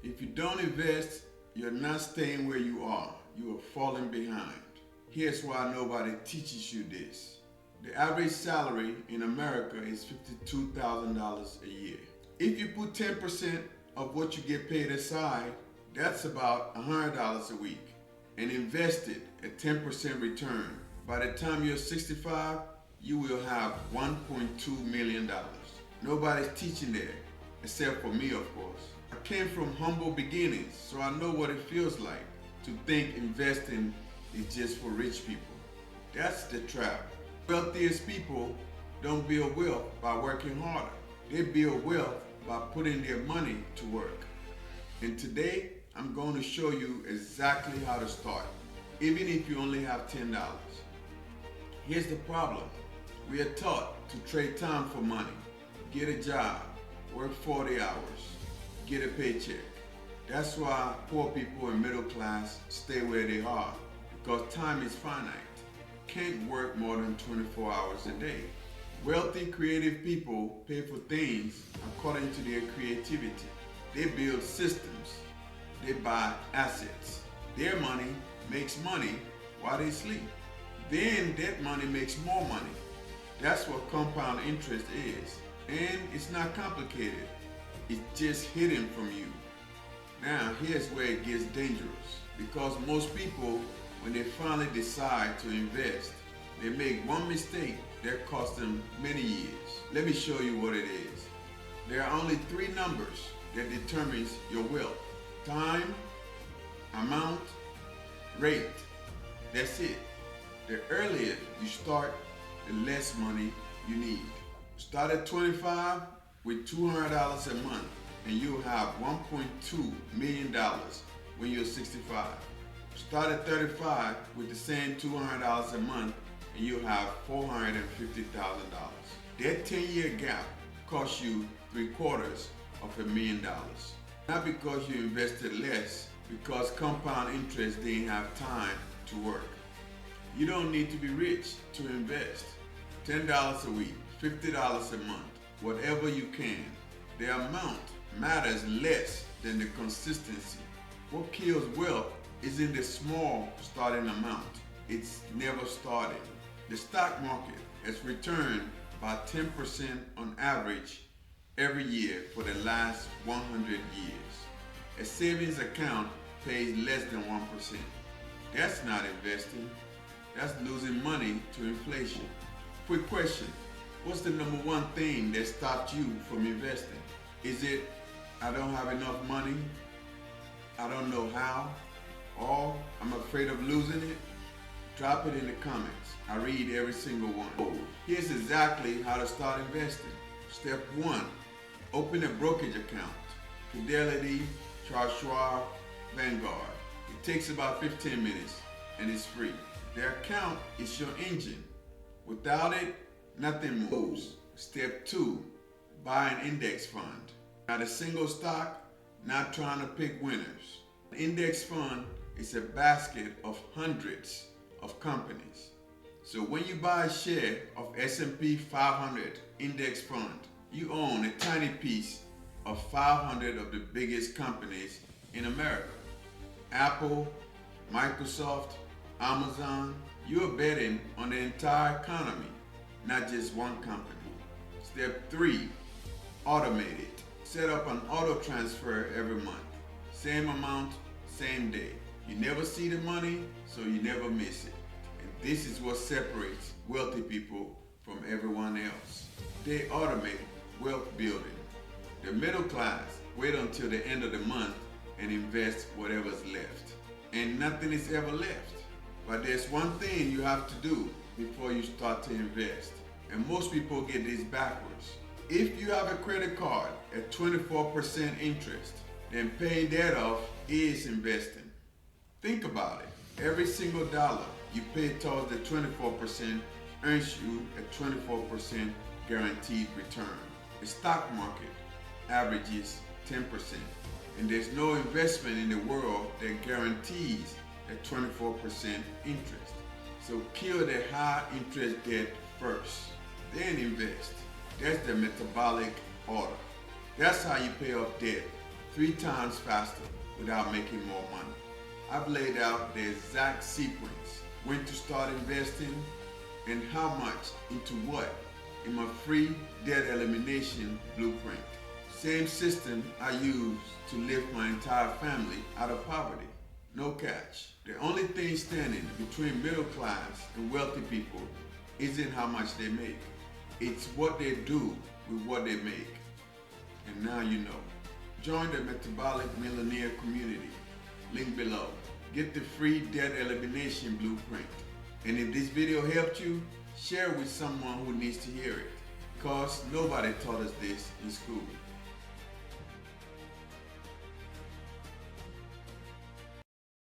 If you don't invest, you're not staying where you are. You are falling behind. Here's why nobody teaches you this. The average salary in America is $52,000 a year. If you put 10% of what you get paid aside, that's about $100 a week, and invest it at 10% return. By the time you're 65, you will have $1.2 million. Nobody's teaching that, except for me, of course. I came from humble beginnings, so I know what it feels like to think investing is just for rich people. That's the trap. Wealthiest people don't build wealth by working harder. They build wealth by putting their money to work. And today, I'm going to show you exactly how to start, even if you only have $10. Here's the problem. We are taught to trade time for money. Get a job, work 40 hours, get a paycheck. That's why poor people and middle class stay where they are, because time is finite. Can't work more than 24 hours a day. Wealthy, creative people pay for things according to their creativity. They build systems. They buy assets. Their money makes money while they sleep. Then that money makes more money. That's what compound interest is. And it's not complicated. It's just hidden from you. Now, here's where it gets dangerous. Because most people, when they finally decide to invest, they make one mistake that costs them many years. Let me show you what it is. There are only three numbers that determines your wealth: time, amount, rate. That's it. The earlier you start, the less money you need. Start at 25 with $200 a month, and you'll have $1.2 million when you're 65. Start at 35 with the same $200 a month, and you'll have $450,000. That 10-year gap costs you $750,000. Not because you invested less, because compound interest didn't have time to work. You don't need to be rich to invest. $10 a week, $50 a month, whatever you can. The amount matters less than the consistency. What kills wealth isn't the small starting amount. It's never starting. The stock market has returned by 10% on average every year for the last 100 years. A savings account pays less than 1%. That's not investing. That's losing money to inflation. Quick question. What's the number one thing that stopped you from investing? Is it, I don't have enough money, I don't know how, or I'm afraid of losing it? Drop it in the comments. I read every single one. Here's exactly how to start investing. Step 1, open a brokerage account. Fidelity, Charles Schwab, Vanguard. It takes about 15 minutes and it's free. The account is your engine. Without it, nothing moves. Step 2, buy an index fund. Not a single stock, not trying to pick winners. An index fund is a basket of hundreds of companies. So when you buy a share of S&P 500 index fund, you own a tiny piece of 500 of the biggest companies in America. Apple, Microsoft, Amazon. You're betting on the entire economy, not just one company. Step 3, automate it. Set up an auto transfer every month. Same amount, same day. You never see the money, so you never miss it. And this is what separates wealthy people from everyone else. They automate wealth building. The middle class wait until the end of the month and invest whatever's left. And nothing is ever left. But there's one thing you have to do before you start to invest. And most people get this backwards. If you have a credit card at 24% interest, then paying that off is investing. Think about it. Every single dollar you pay towards the 24% earns you a 24% guaranteed return. The stock market averages 10%. And there's no investment in the world that guarantees a 24% interest. So kill the high interest debt first, then invest. That's the metabolic order. That's how you pay off debt 3 times faster without making more money. I've laid out the exact sequence, when to start investing and how much into what in my free debt elimination blueprint. Same system I use to lift my entire family out of poverty. No catch. The only thing standing between middle class and wealthy people isn't how much they make. It's what they do with what they make. And now you know. Join the Metabolic Millionaire community. Link below. Get the free debt elimination blueprint. And if this video helped you, share it with someone who needs to hear it. Because nobody taught us this in school.